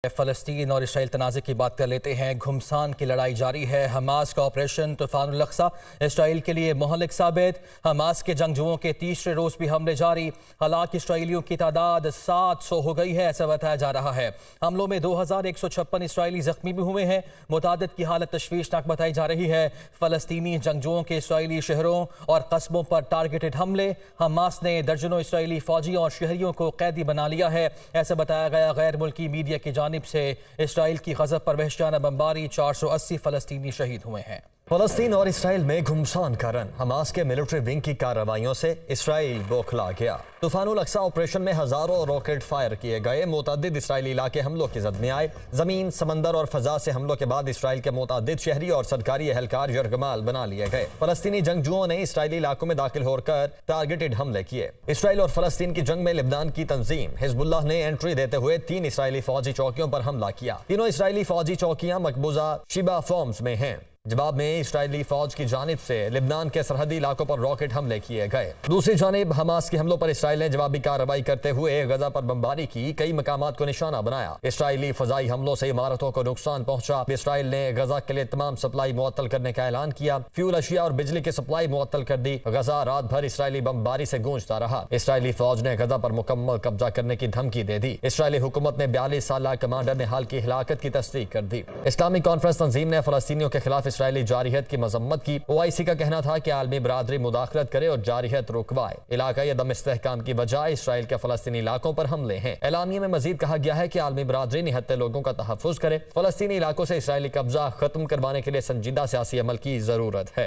फ़लस्तीन और इसराइल तनाज़े की बात कर लेते हैं। घुमसान की लड़ाई जारी है। हमास का ऑपरेशन तूफ़ानुल अक़सा इसराइल के लिए मुहलिक साबित। हमास के जंगजुओं के तीसरे रोज़ भी हमले जारी। हलाक इसराइलियों की तादाद 700 हो गई है, ऐसा बताया जा रहा है। हमलों में 2156 इसराइली जख्मी भी हुए हैं। मुतादिद की हालत तशवीशनाक बताई जा रही है। फ़लस्तीनी जंगजुओं के इसराइली शहरों और कस्बों पर टारगेटेड हमले। हमास ने दर्जनों इसराइली फ़ौजियों और शहरियों को कैदी बना लिया है, ऐसा बताया गया। गैर मुल्की मीडिया की जानिब से इसराइल की गज़ब पर वहशियाना बमबारी, 480 फ़लस्तीनी शहीद हुए हैं। फ़लस्तीन और इसराइल में घुमसान का रन। हमास के मिलिट्री विंग की कार्रवाइयों से इसराइल बौखला गया। तूफ़ानुल अक़सा ऑपरेशन में हजारों रॉकेट फायर किए गए। मुतअद्दिद इसराइली इलाके हमलों की जद में आए। जमीन, समंदर और फजा से हमलों के बाद इसराइल के मुतअद्दिद शहरी और सरकारी एहलकार यरगमाल बना लिए गए। फ़लस्तीनी जंगजुओं ने इसराइली इलाकों में दाखिल होकर टारगेटेड हमले किए। इसराइल और फ़लस्तीन की जंग में लिबनान की तंजीम हिज़्बुल्लाह ने एंट्री देते हुए 3 इसराइली फौजी चौकियों पर हमला किया। तीनों इसराइली फौजी चौकियां मकबूजा शिबा फॉर्म्स में हैं। जवाब में इसराइली फौज की जानिब से लिबनान के सरहदी इलाकों पर रॉकेट हमले किए गए। दूसरी जानिब हमास के हमलों पर इसराइल ने जवाबी कार्रवाई करते हुए गजा पर बमबारी की, कई मकामात को निशाना बनाया। इसराइली फजाई हमलों से इमारतों को नुकसान पहुंचा। इसराइल ने गजा के लिए तमाम सप्लाई मुअत्तल करने का ऐलान किया। फ्यूल अशिया और बिजली की सप्लाई मुअत्तल कर दी। गजा रात भर इसराइली बमबारी से गूंजता रहा। इसराइली फौज ने गजा पर मुकम्मल कब्जा करने की धमकी दे दी। इसराइली हुकूमत ने 42 साल कमांडर ने हाल की हिलाकत की तस्दीक कर दी। इस्लामिक कॉन्फ्रेंस तंजीम ने फ़लस्तीनियों के खिलाफ इसराइली जारियत की मजम्मत की। OIC का कहना था कि आलमी बरादरी मुदाखलत करे और जारियत रुकवाए। इलाकाई अदम इस्तेहकाम की वजह इसराइल के फ़लस्तीनी इलाकों पर हमले हैं। एलामिया में मजीद कहा गया है कि आलमी बरादरी निहत्ते लोगों का तहफ़्फ़ुज़ करे। फ़लस्तीनी इलाकों से इसराइली कब्जा खत्म करवाने के लिए संजीदा सियासी अमल की जरूरत है।